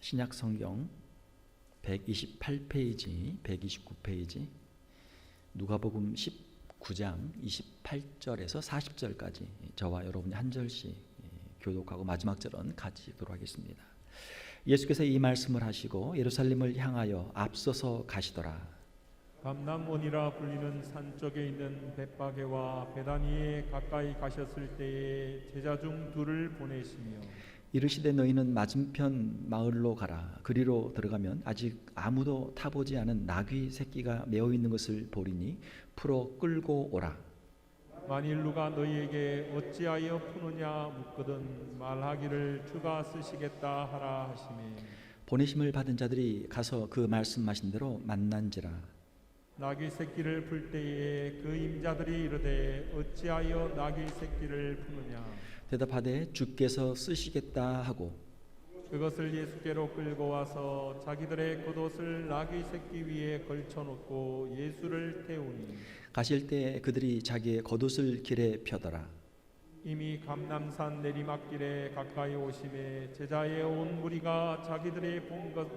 신약 성경 128페이지, 129페이지, 누가복음 19장 28절에서 40절까지 저와 여러분이 한 절씩 교독하고 마지막 절은 같이 읽도록 하겠습니다. 예수께서 이 말씀을 하시고 예루살렘을 향하여 앞서서 가시더라. 감람원이라 불리는 산 쪽에 있는 벳바게와 베다니에 가까이 가셨을 때에 제자 중 둘을 보내시며 이르시되 너희는 맞은편 마을로 가라. 그리로 들어가면 아직 아무도 타보지 않은 나귀 새끼가 메어 있는 것을 보리니 풀어 끌고 오라. 만일 누가 너희에게 어찌하여 푸느냐 묻거든 말하기를 주가 쓰시겠다 하라 하시니 보내심을 받은 자들이 가서 그 말씀하신 대로 만난지라. 나귀 새끼를 풀 때에 그 임자들이 이르되 어찌하여 나귀 새끼를 푸느냐 대답하되 주께서 쓰시겠다 하고 그것을 예수께로 끌고 와서 자기들의 겉옷을 나귀 새끼 위에 걸쳐놓고 예수를 태우니 가실 때 그들이 자기의 겉옷을 길에 펴더라. 이미 감람산 내리막길에 가까이 오심에 제자의 온 무리가 자기들의 본 것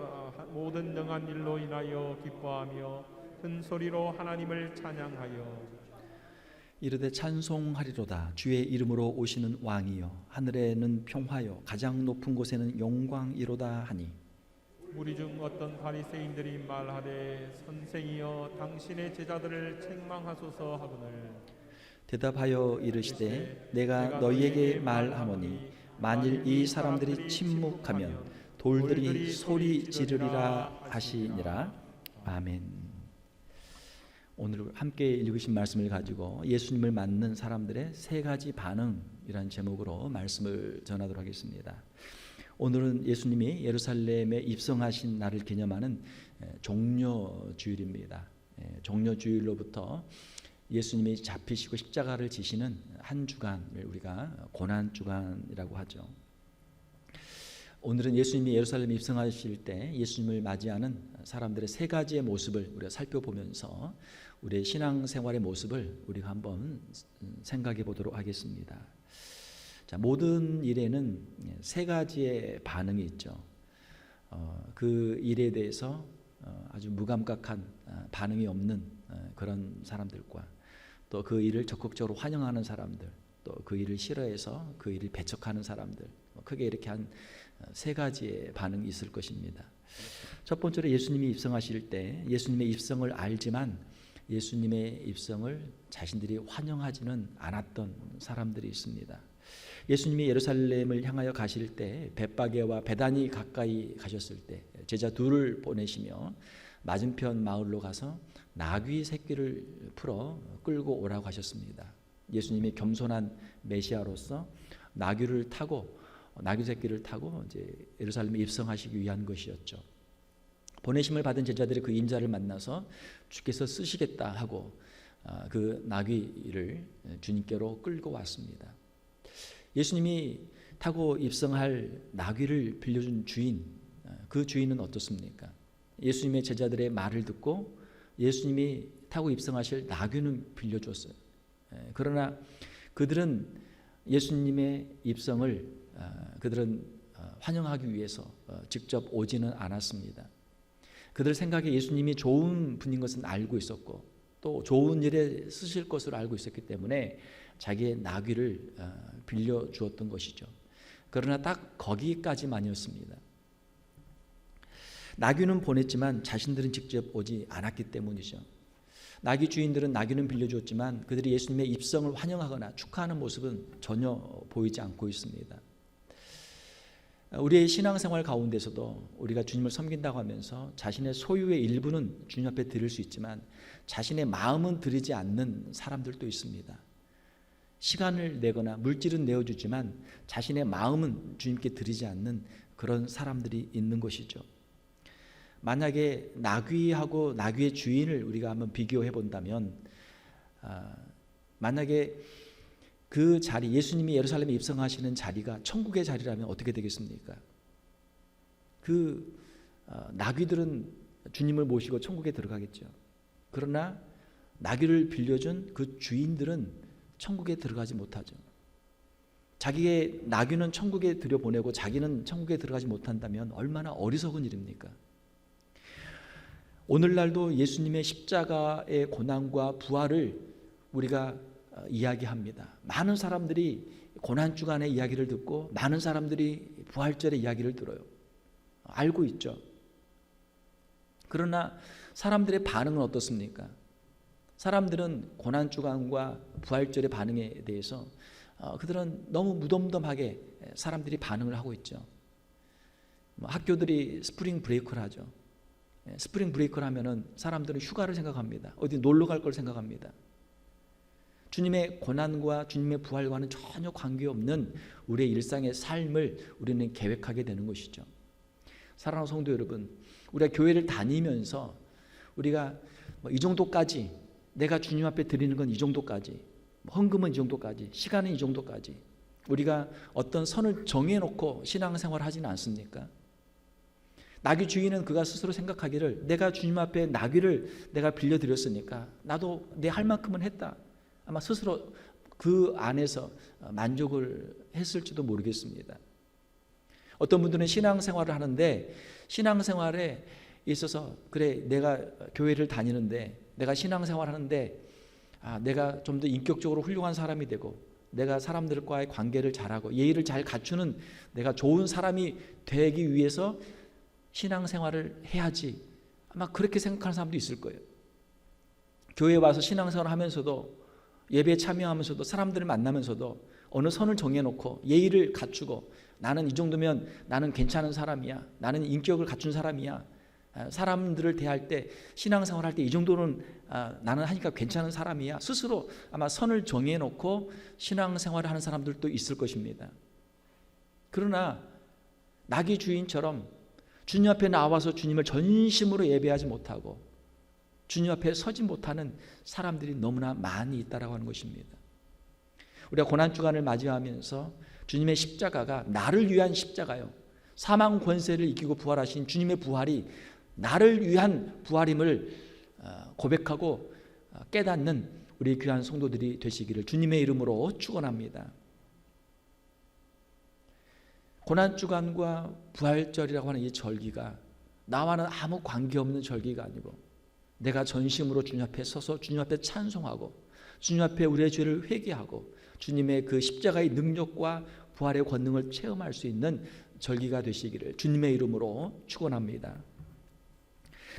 모든 능한 일로 인하여 기뻐하며 큰 소리로 하나님을 찬양하여 이르되 찬송하리로다. 주의 이름으로 오시는 왕이여 하늘에는 평화요 가장 높은 곳에는 영광이로다 하니 무리 중 어떤 바리새인들이 말하되 선생이여 당신의 제자들을 책망하소서 하거늘 대답하여 이르시되 내가 너희에게 말하노니 만일 이 사람들이 침묵하면 돌들이 소리 지르리라 하시니라. 아멘. 오늘 함께 읽으신 말씀을 가지고 예수님을 맞는 사람들의 세 가지 반응이라는 제목으로 말씀을 전하도록 하겠습니다. 오늘은 예수님이 예루살렘에 입성하신 날을 기념하는 종려주일입니다. 종려주일로부터 예수님이 잡히시고 십자가를 지시는 한 주간을 우리가 고난주간이라고 하죠. 오늘은 예수님이 예루살렘에 입성하실 때 예수님을 맞이하는 사람들의 세 가지의 모습을 우리가 살펴보면서 우리의 신앙생활의 모습을 우리가 한번 생각해 보도록 하겠습니다. 자, 모든 일에는 세 가지의 반응이 있죠. 그 일에 대해서 아주 무감각한 반응이 없는 그런 사람들과 또 그 일을 적극적으로 환영하는 사람들, 또 그 일을 싫어해서 그 일을 배척하는 사람들, 크게 이렇게 한 세 가지의 반응이 있을 것입니다. 첫 번째로 예수님이 입성하실 때 예수님의 입성을 알지만 예수님의 입성을 자신들이 환영하지는 않았던 사람들이 있습니다. 예수님이 예루살렘을 향하여 가실 때 벳바게와 베다니 가까이 가셨을 때 제자 둘을 보내시며 맞은편 마을로 가서 나귀 새끼를 풀어 끌고 오라고 하셨습니다. 예수님이 겸손한 메시아로서 나귀 새끼를 타고 이제 예루살렘에 입성하시기 위한 것이었죠. 보내심을 받은 제자들이 그 임자를 만나서 주께서 쓰시겠다 하고 그 나귀를 주님께로 끌고 왔습니다. 예수님이 타고 입성할 나귀를 빌려준 주인, 그 주인은 어떻습니까? 예수님의 제자들의 말을 듣고 예수님이 타고 입성하실 나귀는 빌려줬어요. 그러나 그들은 예수님의 입성을 환영하기 위해서 직접 오지는 않았습니다. 그들 생각에 예수님이 좋은 분인 것은 알고 있었고 또 좋은 일에 쓰실 것으로 알고 있었기 때문에 자기의 나귀를 빌려주었던 것이죠. 그러나 딱 거기까지만이었습니다. 나귀는 보냈지만 자신들은 직접 오지 않았기 때문이죠. 나귀 주인들은 나귀는 빌려주었지만 그들이 예수님의 입성을 환영하거나 축하하는 모습은 전혀 보이지 않고 있습니다. 우리의 신앙생활 가운데서도 우리가 주님을 섬긴다고 하면서 자신의 소유의 일부는 주님 앞에 드릴 수 있지만 자신의 마음은 드리지 않는 사람들도 있습니다. 시간을 내거나 물질은 내어주지만 자신의 마음은 주님께 드리지 않는 그런 사람들이 있는 것이죠. 만약에 나귀하고 나귀의 주인을 우리가 한번 비교해 본다면 만약에 그 자리, 예수님이 예루살렘에 입성하시는 자리가 천국의 자리라면 어떻게 되겠습니까? 나귀들은 주님을 모시고 천국에 들어가겠죠. 그러나 나귀를 빌려준 그 주인들은 천국에 들어가지 못하죠. 자기의 나귀는 천국에 들여보내고 자기는 천국에 들어가지 못한다면 얼마나 어리석은 일입니까? 오늘날도 예수님의 십자가의 고난과 부활을 우리가 이야기합니다. 많은 사람들이 고난주간의 이야기를 듣고 많은 사람들이 부활절의 이야기를 들어요. 알고 있죠. 그러나 사람들의 반응은 어떻습니까? 사람들은 고난주간과 부활절의 반응에 대해서 그들은 너무 무덤덤하게 사람들이 반응을 하고 있죠. 학교들이 스프링 브레이크를 하죠. 스프링 브레이크를 하면은 사람들은 휴가를 생각합니다. 어디 놀러 갈 걸 생각합니다. 주님의 고난과 주님의 부활과는 전혀 관계없는 우리의 일상의 삶을 우리는 계획하게 되는 것이죠. 사랑하는 성도 여러분, 우리가 교회를 다니면서 우리가 이 정도까지, 내가 주님 앞에 드리는 건 이 정도까지, 헌금은 이 정도까지, 시간은 이 정도까지, 우리가 어떤 선을 정해놓고 신앙생활을 하지는 않습니까? 나귀 주인은 그가 스스로 생각하기를, 내가 주님 앞에 나귀를 내가 빌려드렸으니까 나도 내 할 만큼은 했다. 아마 스스로 그 안에서 만족을 했을지도 모르겠습니다. 어떤 분들은 신앙생활을 하는데 신앙생활에 있어서, 그래 내가 교회를 다니는데, 내가 신앙생활을 하는데 내가 좀 더 인격적으로 훌륭한 사람이 되고, 내가 사람들과의 관계를 잘하고 예의를 잘 갖추는 내가 좋은 사람이 되기 위해서 신앙생활을 해야지, 아마 그렇게 생각하는 사람도 있을 거예요. 교회에 와서 신앙생활을 하면서도, 예배에 참여하면서도, 사람들을 만나면서도 어느 선을 정해놓고 예의를 갖추고, 나는 이 정도면 나는 괜찮은 사람이야, 나는 인격을 갖춘 사람이야, 사람들을 대할 때, 신앙생활 할 때 이 정도는 나는 하니까 괜찮은 사람이야, 스스로 아마 선을 정해놓고 신앙생활을 하는 사람들도 있을 것입니다. 그러나 나귀 주인처럼 주님 앞에 나와서 주님을 전심으로 예배하지 못하고 주님 앞에 서지 못하는 사람들이 너무나 많이 있다라고 하는 것입니다. 우리가 고난주간을 맞이하면서 주님의 십자가가 나를 위한 십자가요, 사망 권세를 이기고 부활하신 주님의 부활이 나를 위한 부활임을 고백하고 깨닫는 우리 귀한 성도들이 되시기를 주님의 이름으로 축원합니다. 고난주간과 부활절이라고 하는 이 절기가 나와는 아무 관계없는 절기가 아니고, 내가 전심으로 주님 앞에 서서 주님 앞에 찬송하고 주님 앞에 우리의 죄를 회개하고 주님의 그 십자가의 능력과 부활의 권능을 체험할 수 있는 절기가 되시기를 주님의 이름으로 축원합니다.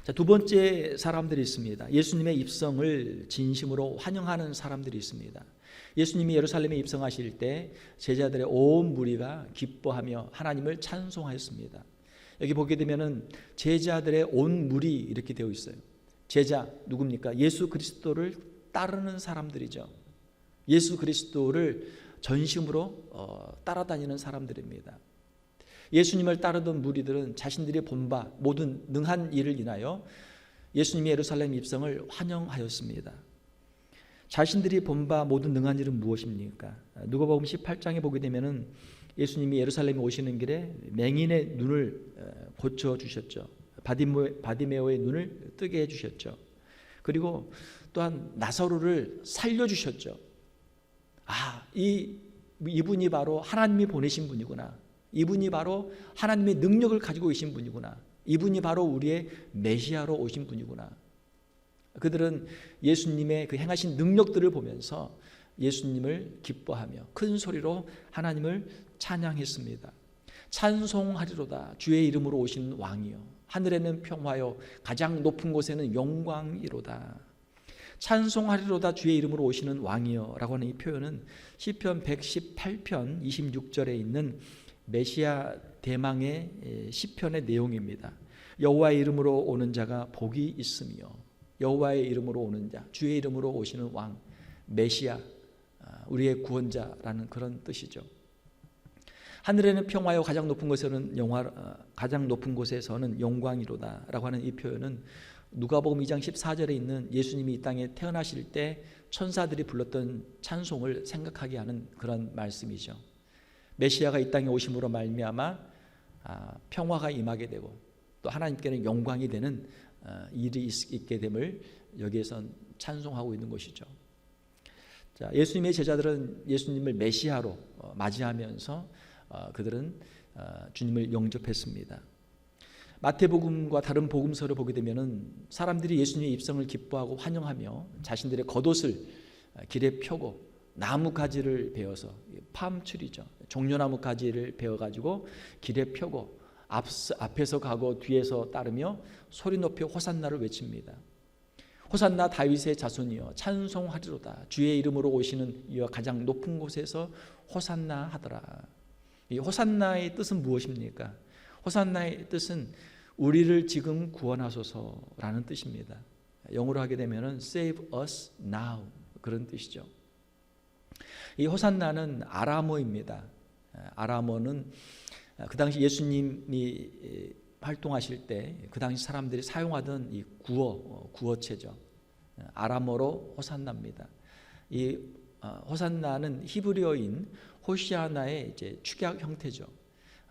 자, 두 번째 사람들이 있습니다. 예수님의 입성을 진심으로 환영하는 사람들이 있습니다. 예수님이 예루살렘에 입성하실 때 제자들의 온 무리가 기뻐하며 하나님을 찬송하였습니다. 여기 보게 되면은 제자들의 온 무리 이렇게 되어 있어요. 제자 누굽니까? 예수 그리스도를 따르는 사람들이죠. 예수 그리스도를 전심으로 따라다니는 사람들입니다. 예수님을 따르던 무리들은 자신들이 본 바 모든 능한 일을 인하여 예수님의 예루살렘 입성을 환영하였습니다. 자신들이 본 바 모든 능한 일은 무엇입니까? 누가복음 18장에 보게 되면은 예수님이 예루살렘에 오시는 길에 맹인의 눈을 고쳐 주셨죠. 바디메오의 눈을 뜨게 해 주셨죠. 그리고 또한 나사로를 살려 주셨죠. 이분이 바로 하나님이 보내신 분이구나. 이분이 바로 하나님의 능력을 가지고 계신 분이구나. 이분이 바로 우리의 메시아로 오신 분이구나. 그들은 예수님의 그 행하신 능력들을 보면서 예수님을 기뻐하며 큰 소리로 하나님을 찬양했습니다. 찬송하리로다 주의 이름으로 오신 왕이요, 하늘에는 평화요, 가장 높은 곳에는 영광이로다. 찬송하리로다 주의 이름으로 오시는 왕이요 라고 하는 이 표현은 시편 118편 26절에 있는 메시아 대망의 시편의 내용입니다. 여호와의 이름으로 오는 자가 복이 있으며, 여호와의 이름으로 오는 자, 주의 이름으로 오시는 왕, 메시아, 우리의 구원자라는 그런 뜻이죠. 하늘에는 평화요, 가장 높은 곳에서는 영광이로다라고 하는 이 표현은 누가복음 2장 14절에 있는 예수님이 이 땅에 태어나실 때 천사들이 불렀던 찬송을 생각하게 하는 그런 말씀이죠. 메시아가 이 땅에 오심으로 말미암아 평화가 임하게 되고 또 하나님께는 영광이 되는 일이 있게 됨을 여기에선 찬송하고 있는 것이죠. 자, 예수님의 제자들은 예수님을 메시아로 맞이하면서 그들은 주님을 영접했습니다. 마태복음과 다른 복음서를 보게 되면은 사람들이 예수님의 입성을 기뻐하고 환영하며 자신들의 겉옷을 길에 펴고 나무 가지를 베어서 팜트리죠. 종려나무 가지를 베어 가지고 길에 펴고 앞에서 가고 뒤에서 따르며 소리 높여 호산나를 외칩니다. 호산나 다윗의 자손이여 찬송하리로다. 주의 이름으로 오시는 이와 가장 높은 곳에서 호산나 하더라. 이 호산나의 뜻은 무엇입니까? 호산나의 뜻은 우리를 지금 구원하소서라는 뜻입니다. 영어로 하게 되면은 Save us now 그런 뜻이죠. 이 호산나는 아람어입니다. 아람어는 그 당시 예수님이 활동하실 때 그 당시 사람들이 사용하던 이 구어체죠. 아람어로 호산나입니다. 이 호산나는 히브리어인 호시아나의 이제 축약 형태죠.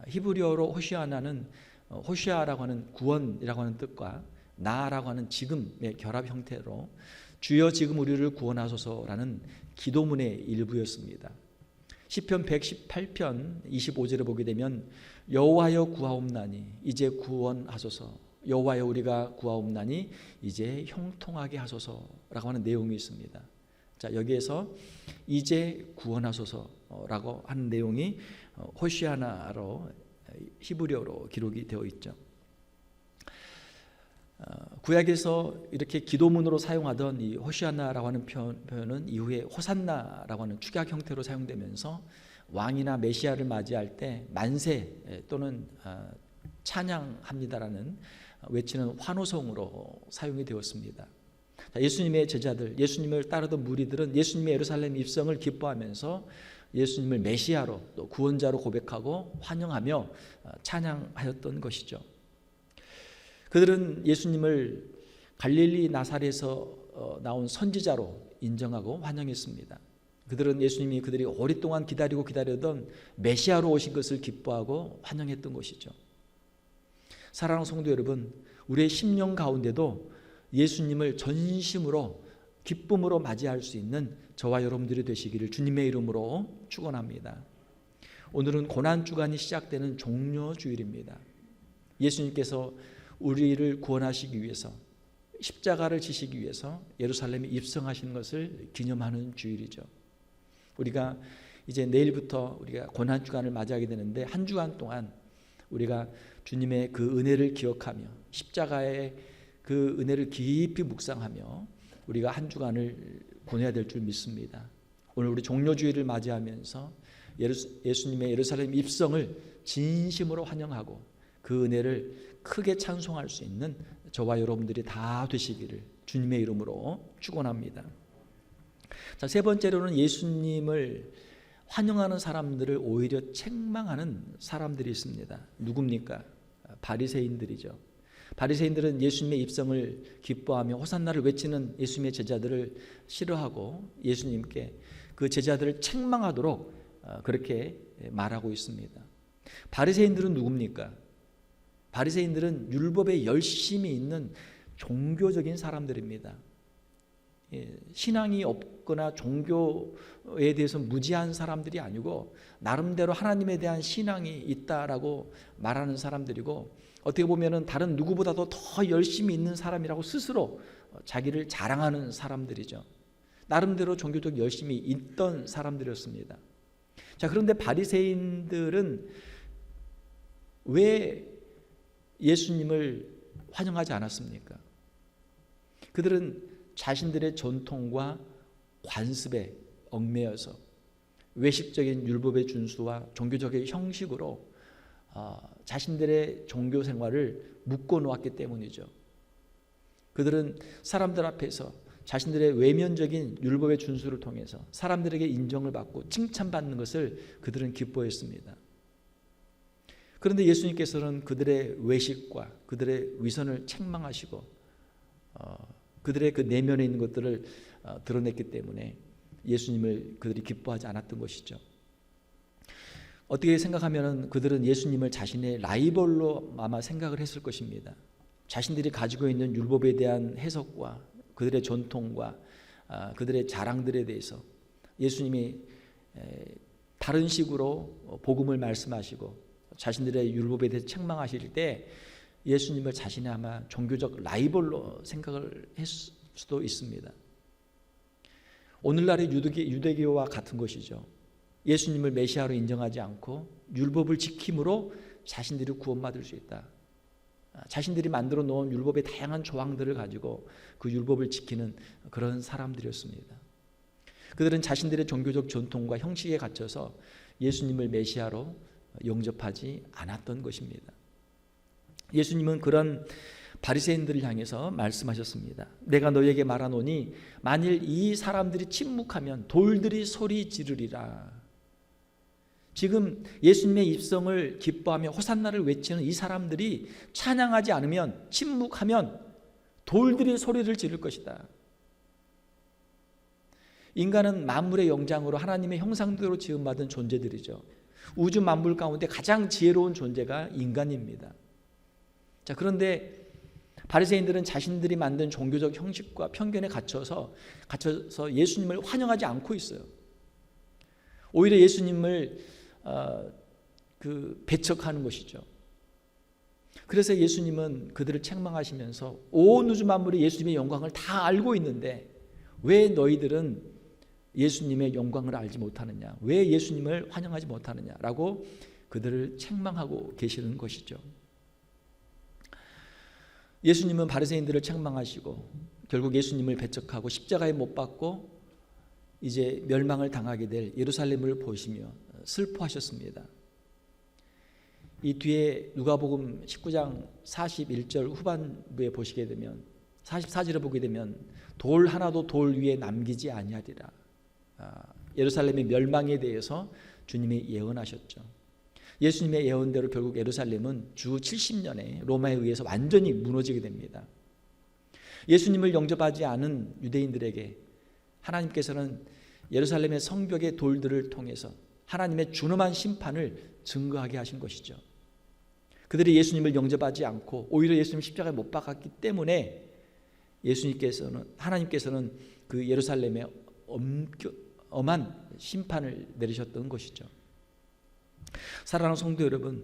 히브리어로 호시아나는 호시아라고 하는 구원이라고 하는 뜻과 나라고 하는 지금의 결합 형태로 주여 지금 우리를 구원하소서라는 기도문의 일부였습니다. 시편 118편 25절을 보게 되면 여호와여 구하옵나니 이제 구원하소서, 여호와여 우리가 구하옵나니 이제 형통하게 하소서라고 하는 내용이 있습니다. 자, 여기에서 이제 구원하소서라고 하는 내용이 호시아나로 히브리어로 기록이 되어 있죠. 구약에서 이렇게 기도문으로 사용하던 이 호시아나라고 하는 표현은 이후에 호산나라고 하는 축약 형태로 사용되면서 왕이나 메시아를 맞이할 때 만세 또는 찬양합니다라는 외치는 환호성으로 사용이 되었습니다. 예수님의 제자들, 예수님을 따르던 무리들은 예수님의 예루살렘 입성을 기뻐하면서 예수님을 메시아로 또 구원자로 고백하고 환영하며 찬양하였던 것이죠. 그들은 예수님을 갈릴리 나사렛에서 나온 선지자로 인정하고 환영했습니다. 그들은 예수님이 그들이 오랫동안 기다리던 메시아로 오신 것을 기뻐하고 환영했던 것이죠. 사랑하는 성도 여러분, 우리의 심령 가운데도 예수님을 전심으로 기쁨으로 맞이할 수 있는 저와 여러분들이 되시기를 주님의 이름으로 축원합니다. 오늘은 고난주간이 시작되는 종료주일입니다. 예수님께서 우리를 구원하시기 위해서 십자가를 지시기 위해서 예루살렘에 입성하신 것을 기념하는 주일이죠. 우리가 이제 내일부터 우리가 고난주간을 맞이하게 되는데 한 주간 동안 우리가 주님의 그 은혜를 기억하며 십자가의 그 은혜를 깊이 묵상하며 우리가 한 주간을 보내야 될 줄 믿습니다. 오늘 우리 종료주일을 맞이하면서 예수님의 예루살렘 입성을 진심으로 환영하고 그 은혜를 크게 찬송할 수 있는 저와 여러분들이 다 되시기를 주님의 이름으로 축원합니다. 자, 세 번째로는 예수님을 환영하는 사람들을 오히려 책망하는 사람들이 있습니다. 누굽니까? 바리새인들이죠. 바리새인들은 예수님의 입성을 기뻐하며 호산나를 외치는 예수님의 제자들을 싫어하고 예수님께 그 제자들을 책망하도록 그렇게 말하고 있습니다. 바리새인들은 누굽니까? 바리새인들은 율법에 열심히 있는 종교적인 사람들입니다. 신앙이 없거나 종교에 대해서 무지한 사람들이 아니고 나름대로 하나님에 대한 신앙이 있다라고 말하는 사람들이고 어떻게 보면은 다른 누구보다도 더 열심히 있는 사람이라고 스스로 자기를 자랑하는 사람들이죠. 나름대로 종교적 열심히 있던 사람들이었습니다. 자, 그런데 바리새인들은 왜 예수님을 환영하지 않았습니까? 그들은 자신들의 전통과 관습에 얽매여서 외식적인 율법의 준수와 종교적인 형식으로 자신들의 종교 생활을 묶어 놓았기 때문이죠. 그들은 사람들 앞에서 자신들의 외면적인 율법의 준수를 통해서 사람들에게 인정을 받고 칭찬받는 것을 그들은 기뻐했습니다. 그런데 예수님께서는 그들의 외식과 그들의 위선을 책망하시고 그들의 그 내면에 있는 것들을 드러냈기 때문에 예수님을 그들이 기뻐하지 않았던 것이죠. 어떻게 생각하면 그들은 예수님을 자신의 라이벌로 아마 생각을 했을 것입니다. 자신들이 가지고 있는 율법에 대한 해석과 그들의 전통과 그들의 자랑들에 대해서 예수님이 다른 식으로 복음을 말씀하시고 자신들의 율법에 대해서 책망하실 때 예수님을 자신의 아마 종교적 라이벌로 생각을 했을 수도 있습니다. 오늘날의 유대교와 같은 것이죠. 예수님을 메시아로 인정하지 않고 율법을 지킴으로 자신들이 구원받을 수 있다. 자신들이 만들어 놓은 율법의 다양한 조항들을 가지고 그 율법을 지키는 그런 사람들이었습니다. 그들은 자신들의 종교적 전통과 형식에 갇혀서 예수님을 메시아로 영접하지 않았던 것입니다. 예수님은 그런 바리새인들을 향해서 말씀하셨습니다. 내가 너에게 말하노니 만일 이 사람들이 침묵하면 돌들이 소리 지르리라. 지금 예수님의 입성을 기뻐하며 호산나를 외치는 이 사람들이 찬양하지 않으면, 침묵하면 돌들이 소리를 지를 것이다. 인간은 만물의 영장으로 하나님의 형상대로 지음받은 존재들이죠. 우주 만물 가운데 가장 지혜로운 존재가 인간입니다. 자, 그런데 바리새인들은 자신들이 만든 종교적 형식과 편견에 갇혀서 예수님을 환영하지 않고 있어요. 오히려 예수님을 배척하는 것이죠. 그래서 예수님은 그들을 책망하시면서 온 우주 만물이 예수님의 영광을 다 알고 있는데 왜 너희들은 예수님의 영광을 알지 못하느냐, 왜 예수님을 환영하지 못하느냐라고 그들을 책망하고 계시는 것이죠. 예수님은 바리새인들을 책망하시고 결국 예수님을 배척하고 십자가에 못 박고 이제 멸망을 당하게 될 예루살렘을 보시며 슬퍼하셨습니다. 이 뒤에 누가복음 19장 41절 후반부에 보시게 되면 44절에 보게 되면 돌 하나도 돌 위에 남기지 아니하리라. 예루살렘의 멸망에 대해서 주님이 예언하셨죠. 예수님의 예언대로 결국 예루살렘은 주 70년에 로마에 의해서 완전히 무너지게 됩니다. 예수님을 영접하지 않은 유대인들에게 하나님께서는 예루살렘의 성벽의 돌들을 통해서 하나님의 준엄한 심판을 증거하게 하신 것이죠. 그들이 예수님을 영접하지 않고 오히려 예수님 십자가에 못 박았기 때문에 하나님께서는 그 예루살렘에 엄한 심판을 내리셨던 것이죠. 사랑하는 성도 여러분,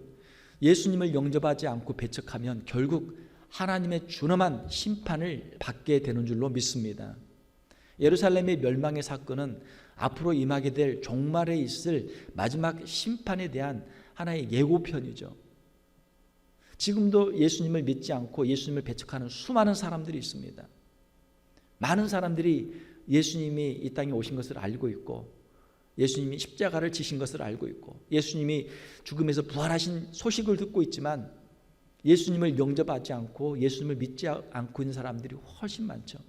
예수님을 영접하지 않고 배척하면 결국 하나님의 준엄한 심판을 받게 되는 줄로 믿습니다. 예루살렘의 멸망의 사건은 앞으로 임하게 될 종말에 있을 마지막 심판에 대한 하나의 예고편이죠. 지금도 예수님을 믿지 않고 예수님을 배척하는 수많은 사람들이 있습니다. 많은 사람들이 예수님이 이 땅에 오신 것을 알고 있고 예수님이 십자가를 지신 것을 알고 있고 예수님이 죽음에서 부활하신 소식을 듣고 있지만 예수님을 영접하지 않고 예수님을 믿지 않고 있는 사람들이 훨씬 많죠.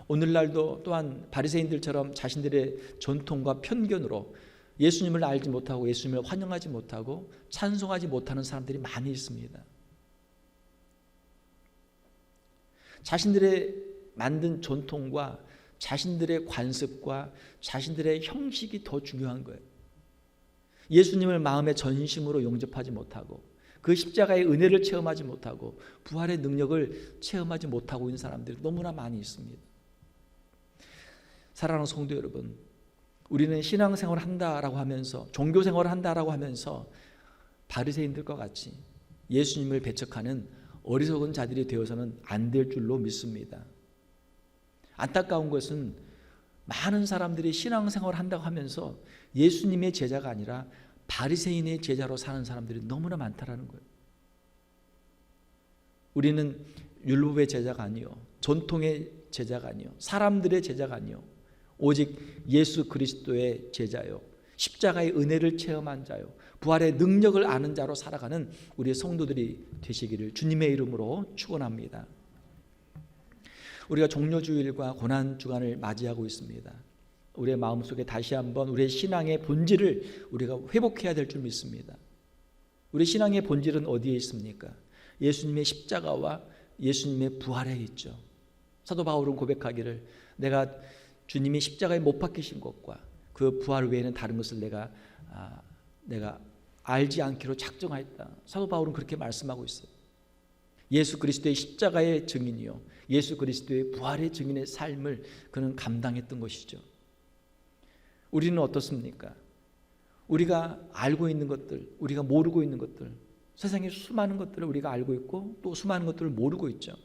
오늘날도 또한 바리새인들처럼 자신들의 전통과 편견으로 예수님을 알지 못하고 예수님을 환영하지 못하고 찬송하지 못하는 사람들이 많이 있습니다. 자신들의 만든 전통과 자신들의 관습과 자신들의 형식이 더 중요한 거예요. 예수님을 마음의 전심으로 영접하지 못하고 그 십자가의 은혜를 체험하지 못하고 부활의 능력을 체험하지 못하고 있는 사람들이 너무나 많이 있습니다. 사랑하는 성도 여러분, 우리는 신앙생활을 한다라고 하면서 종교생활을 한다라고 하면서 바리새인들과 같이 예수님을 배척하는 어리석은 자들이 되어서는 안 될 줄로 믿습니다. 안타까운 것은 많은 사람들이 신앙생활을 한다고 하면서 예수님의 제자가 아니라 바리새인의 제자로 사는 사람들이 너무나 많다라는 거예요. 우리는 율법의 제자가 아니요, 전통의 제자가 아니요, 사람들의 제자가 아니요, 오직 예수 그리스도의 제자요, 십자가의 은혜를 체험한 자요, 부활의 능력을 아는 자로 살아가는 우리 성도들이 되시기를 주님의 이름으로 축원합니다. 우리가 종료주일과 고난주간을 맞이하고 있습니다. 우리의 마음속에 다시 한번 우리의 신앙의 본질을 우리가 회복해야 될 줄 믿습니다. 우리 신앙의 본질은 어디에 있습니까? 예수님의 십자가와 예수님의 부활에 있죠. 사도 바울은 고백하기를 내가 주님이 십자가에 못 박히신 것과 그 부활 외에는 다른 것을 내가 알지 않기로 작정하였다. 사도 바울은 그렇게 말씀하고 있어요. 예수 그리스도의 십자가의 증인이요, 예수 그리스도의 부활의 증인의 삶을 그는 감당했던 것이죠. 우리는 어떻습니까? 우리가 알고 있는 것들, 우리가 모르고 있는 것들, 세상에 수많은 것들을 우리가 알고 있고 또 수많은 것들을 모르고 있죠.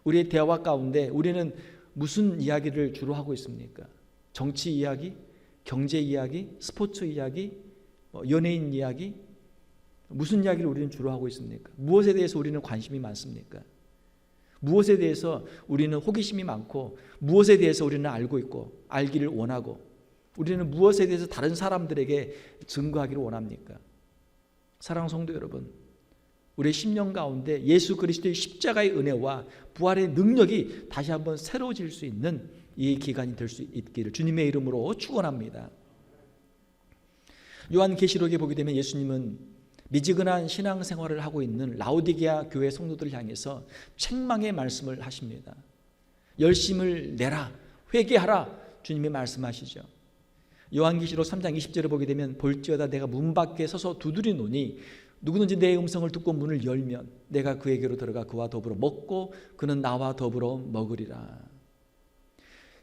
우리의 대화 가운데 우리는 무슨 이야기를 주로 하고 있습니까? 정치 이야기, 경제 이야기, 스포츠 이야기, 연예인 이야기, 무슨 이야기를 우리는 주로 하고 있습니까? 무엇에 대해서 우리는 관심이 많습니까? 무엇에 대해서 우리는 호기심이 많고 무엇에 대해서 우리는 알고 있고 알기를 원하고 우리는 무엇에 대해서 다른 사람들에게 증거하기를 원합니까? 사랑하는 성도 여러분, 우리의 심령 가운데 예수 그리스도의 십자가의 은혜와 부활의 능력이 다시 한번 새로워질 수 있는 이 기간이 될 수 있기를 주님의 이름으로 축원합니다. 요한계시록에 보게 되면 예수님은 미지근한 신앙생활을 하고 있는 라오디게아 교회 성도들을 향해서 책망의 말씀을 하십니다. 열심을 내라, 회개하라, 주님이 말씀하시죠. 요한계시록 3장 20절을 보게 되면 볼지어다 내가 문 밖에 서서 두드리노니 누구든지 내 음성을 듣고 문을 열면 내가 그에게로 들어가 그와 더불어 먹고 그는 나와 더불어 먹으리라.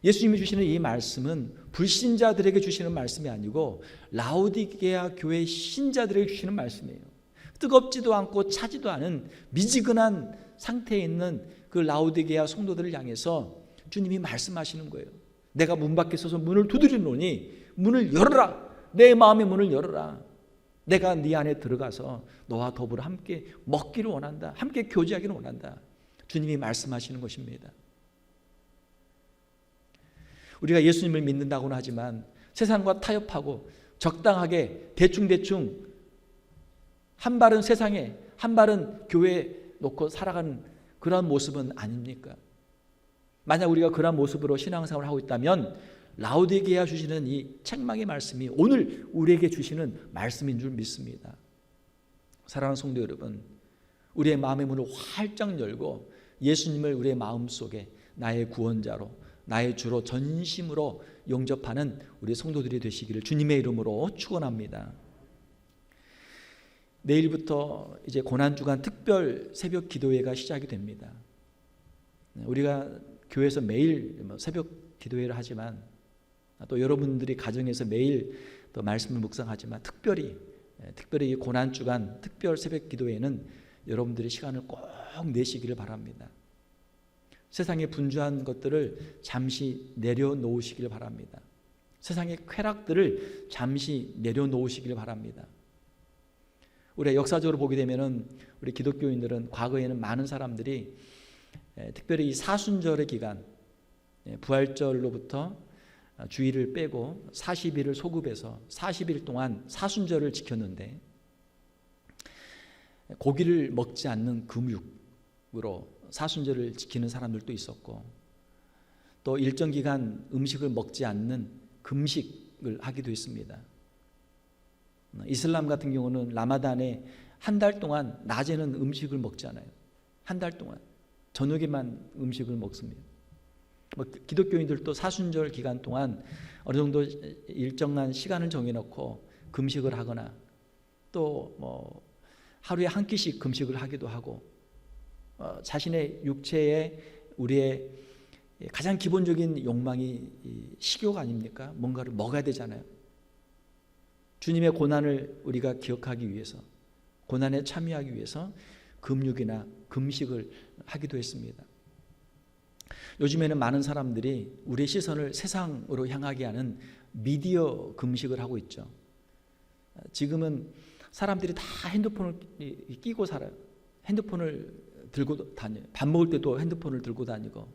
예수님이 주시는 이 말씀은 불신자들에게 주시는 말씀이 아니고 라오디게아 교회 신자들에게 주시는 말씀이에요. 뜨겁지도 않고 차지도 않은 미지근한 상태에 있는 그 라오디게아 성도들을 향해서 주님이 말씀하시는 거예요. 내가 문 밖에 서서 문을 두드리노니 문을 열어라. 내 마음의 문을 열어라. 내가 네 안에 들어가서 너와 더불어 함께 먹기를 원한다. 함께 교제하기를 원한다. 주님이 말씀하시는 것입니다. 우리가 예수님을 믿는다고는 하지만 세상과 타협하고 적당하게 대충대충 한 발은 세상에 한 발은 교회에 놓고 살아가는 그런 모습은 아닙니까? 만약 우리가 그런 모습으로 신앙생활을 하고 있다면 라오디게아 주시는 이 책망의 말씀이 오늘 우리에게 주시는 말씀인 줄 믿습니다. 사랑하는 성도 여러분, 우리의 마음의 문을 활짝 열고 예수님을 우리의 마음속에 나의 구원자로 나의 주로 전심으로 영접하는 우리 성도들이 되시기를 주님의 이름으로 축원합니다. 내일부터 이제 고난주간 특별 새벽 기도회가 시작이 됩니다. 우리가 교회에서 매일 새벽 기도회를 하지만 또 여러분들이 가정에서 매일 또 말씀을 묵상하지만 특별히 이 고난주간 특별 새벽 기도회는 여러분들이 시간을 꼭 내시기를 바랍니다. 세상의 분주한 것들을 잠시 내려놓으시길 바랍니다. 세상의 쾌락들을 잠시 내려놓으시길 바랍니다. 우리가 역사적으로 보게 되면은 우리 기독교인들은 과거에는 많은 사람들이 특별히 이 사순절의 기간, 부활절로부터 주일을 빼고 40일을 소급해서 40일 동안 사순절을 지켰는데 고기를 먹지 않는 금육으로 사순절을 지키는 사람들도 있었고 또 일정 기간 음식을 먹지 않는 금식을 하기도 했습니다. 이슬람 같은 경우는 라마단에 한 달 동안 낮에는 음식을 먹지 않아요. 한 달 동안 저녁에만 음식을 먹습니다. 기독교인들도 사순절 기간 동안 어느 정도 일정한 시간을 정해놓고 금식을 하거나 또 하루에 한 끼씩 금식을 하기도 하고 자신의 육체에 우리의 가장 기본적인 욕망이 식욕 아닙니까? 뭔가를 먹어야 되잖아요. 주님의 고난을 우리가 기억하기 위해서 고난에 참여하기 위해서 금육이나 금식을 하기도 했습니다. 요즘에는 많은 사람들이 우리의 시선을 세상으로 향하게 하는 미디어 금식을 하고 있죠. 지금은 사람들이 다 핸드폰을 끼고 살아요. 핸드폰을 들고 다녀요. 밥 먹을 때도 핸드폰을 들고 다니고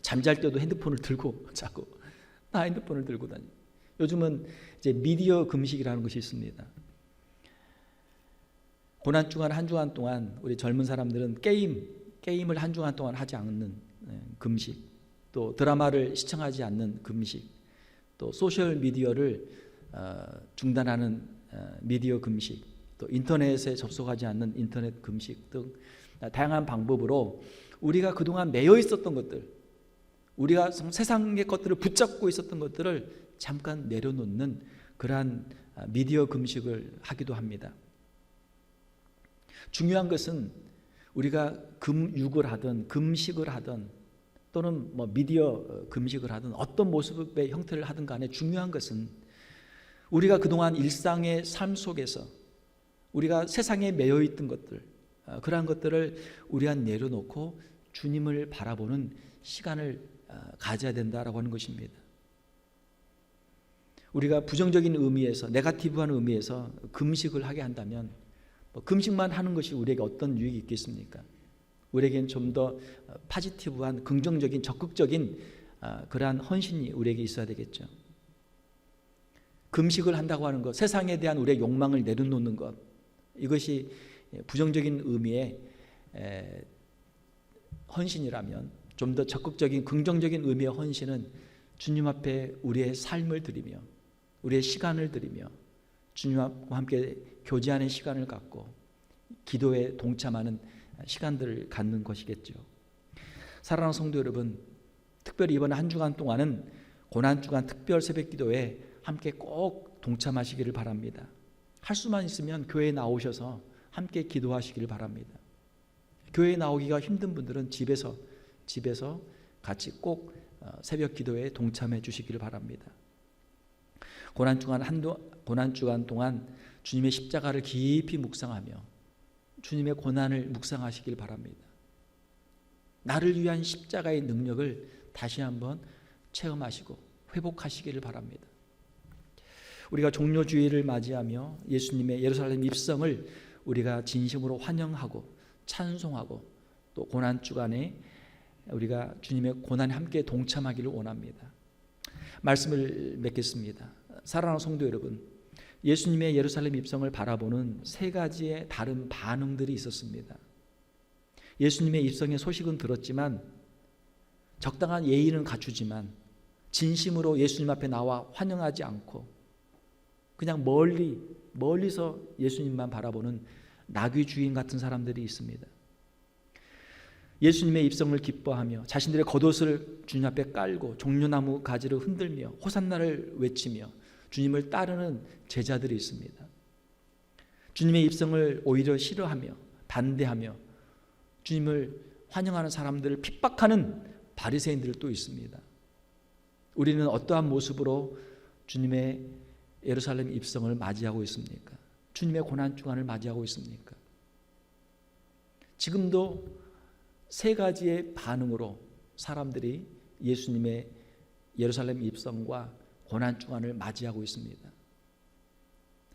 잠잘 때도 핸드폰을 들고 자고 다 핸드폰을 들고 다니고 요즘은 이제 미디어 금식이라는 것이 있습니다. 고난 주간 한 주간 동안 우리 젊은 사람들은 게임을 한 주간 동안 하지 않는 금식, 또 드라마를 시청하지 않는 금식, 또 소셜 미디어를 중단하는 미디어 금식, 또 인터넷에 접속하지 않는 인터넷 금식 등 다양한 방법으로 우리가 그동안 매여 있었던 것들, 우리가 세상의 것들을 붙잡고 있었던 것들을 잠깐 내려놓는 그러한 미디어 금식을 하기도 합니다. 중요한 것은 우리가 금육을 하든 금식을 하든 또는 뭐 미디어 금식을 하든 어떤 모습의 형태를 하든 간에 중요한 것은 우리가 그동안 일상의 삶 속에서 우리가 세상에 매여 있던 것들, 그러한 것들을 우리한 내려놓고 주님을 바라보는 시간을 가져야 된다라고 하는 것입니다. 우리가 부정적인 의미에서, 네거티브한 의미에서 금식을 하게 한다면 금식만 하는 것이 우리에게 어떤 유익이 있겠습니까? 우리에게는 좀 더 파지티브한, 긍정적인, 적극적인 그러한 헌신이 우리에게 있어야 되겠죠. 금식을 한다고 하는 것, 세상에 대한 우리의 욕망을 내려놓는 것, 이것이 부정적인 의미의 헌신이라면 좀 더 적극적인, 긍정적인 의미의 헌신은 주님 앞에 우리의 삶을 드리며 우리의 시간을 드리며 주님과 함께 교제하는 시간을 갖고 기도에 동참하는 시간들을 갖는 것이겠죠. 사랑하는 성도 여러분, 특별히 이번 한 주간 동안은 고난주간 특별 새벽기도에 함께 꼭 동참하시기를 바랍니다. 할 수만 있으면 교회에 나오셔서 함께 기도하시기를 바랍니다. 교회에 나오기가 힘든 분들은 집에서 같이 꼭 새벽 기도에 동참해 주시기를 바랍니다. 고난주간 동안 주님의 십자가를 깊이 묵상하며 주님의 고난을 묵상하시길 바랍니다. 나를 위한 십자가의 능력을 다시 한번 체험하시고 회복하시기를 바랍니다. 우리가 종료주일을 맞이하며 예수님의 예루살렘 입성을 우리가 진심으로 환영하고 찬송하고 또 고난주간에 우리가 주님의 고난에 함께 동참하기를 원합니다. 말씀을 맺겠습니다. 사랑하는 성도 여러분, 예수님의 예루살렘 입성을 바라보는 세 가지의 다른 반응들이 있었습니다. 예수님의 입성의 소식은 들었지만 적당한 예의는 갖추지만 진심으로 예수님 앞에 나와 환영하지 않고 그냥 멀리서 예수님만 바라보는 나귀 주인 같은 사람들이 있습니다. 예수님의 입성을 기뻐하며 자신들의 겉옷을 주님 앞에 깔고 종려나무 가지를 흔들며 호산나를 외치며 주님을 따르는 제자들이 있습니다. 주님의 입성을 오히려 싫어하며 반대하며 주님을 환영하는 사람들을 핍박하는 바리새인들도 있습니다. 우리는 어떠한 모습으로 주님의 예루살렘 입성을 맞이하고 있습니까? 주님의 고난주간을 맞이하고 있습니까? 지금도 세 가지의 반응으로 사람들이 예수님의 예루살렘 입성과 고난주간을 맞이하고 있습니다.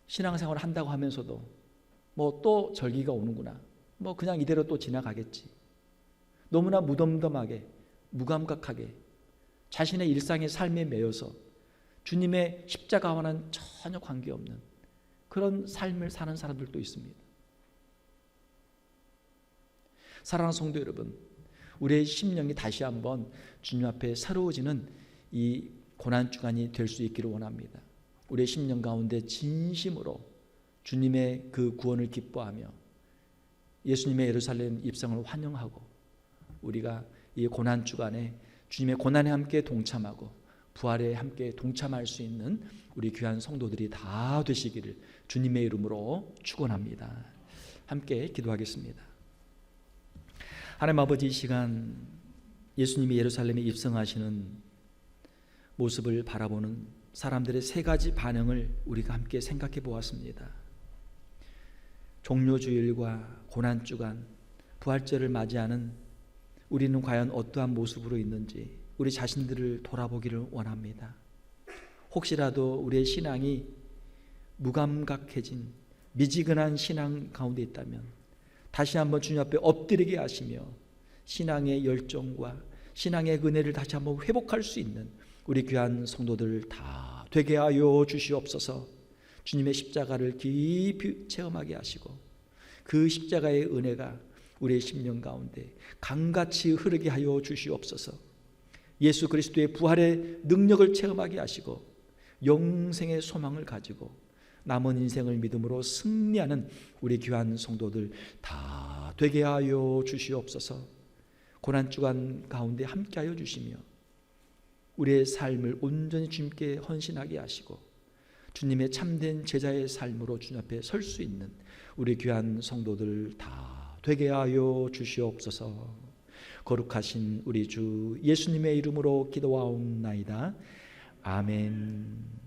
신앙생활을 한다고 하면서도 뭐 또 절기가 오는구나, 뭐 그냥 이대로 또 지나가겠지, 너무나 무덤덤하게 무감각하게 자신의 일상의 삶에 매여서 주님의 십자가와는 전혀 관계없는 그런 삶을 사는 사람들도 있습니다. 사랑하는 성도 여러분, 우리의 심령이 다시 한번 주님 앞에 새로워지는 이 고난주간이 될 수 있기를 원합니다. 우리의 심령 가운데 진심으로 주님의 그 구원을 기뻐하며 예수님의 예루살렘 입성을 환영하고 우리가 이 고난주간에 주님의 고난에 함께 동참하고 부활에 함께 동참할 수 있는 우리 귀한 성도들이 다 되시기를 주님의 이름으로 축원합니다. 함께 기도하겠습니다. 하나님 아버지, 이 시간 예수님이 예루살렘에 입성하시는 모습을 바라보는 사람들의 세 가지 반응을 우리가 함께 생각해 보았습니다. 종료주일과 고난주간, 부활절을 맞이하는 우리는 과연 어떠한 모습으로 있는지 우리 자신들을 돌아보기를 원합니다. 혹시라도 우리의 신앙이 무감각해진 미지근한 신앙 가운데 있다면 다시 한번 주님 앞에 엎드리게 하시며 신앙의 열정과 신앙의 은혜를 다시 한번 회복할 수 있는 우리 귀한 성도들 다 되게 하여 주시옵소서. 주님의 십자가를 깊이 체험하게 하시고 그 십자가의 은혜가 우리의 심령 가운데 강같이 흐르게 하여 주시옵소서. 예수 그리스도의 부활의 능력을 체험하게 하시고 영생의 소망을 가지고 남은 인생을 믿음으로 승리하는 우리 귀한 성도들 다 되게 하여 주시옵소서. 고난주간 가운데 함께하여 주시며 우리의 삶을 온전히 주님께 헌신하게 하시고 주님의 참된 제자의 삶으로 주님 앞에 설 수 있는 우리 귀한 성도들 다 되게 하여 주시옵소서. 거룩하신 우리 주 예수님의 이름으로 기도하옵나이다. 아멘.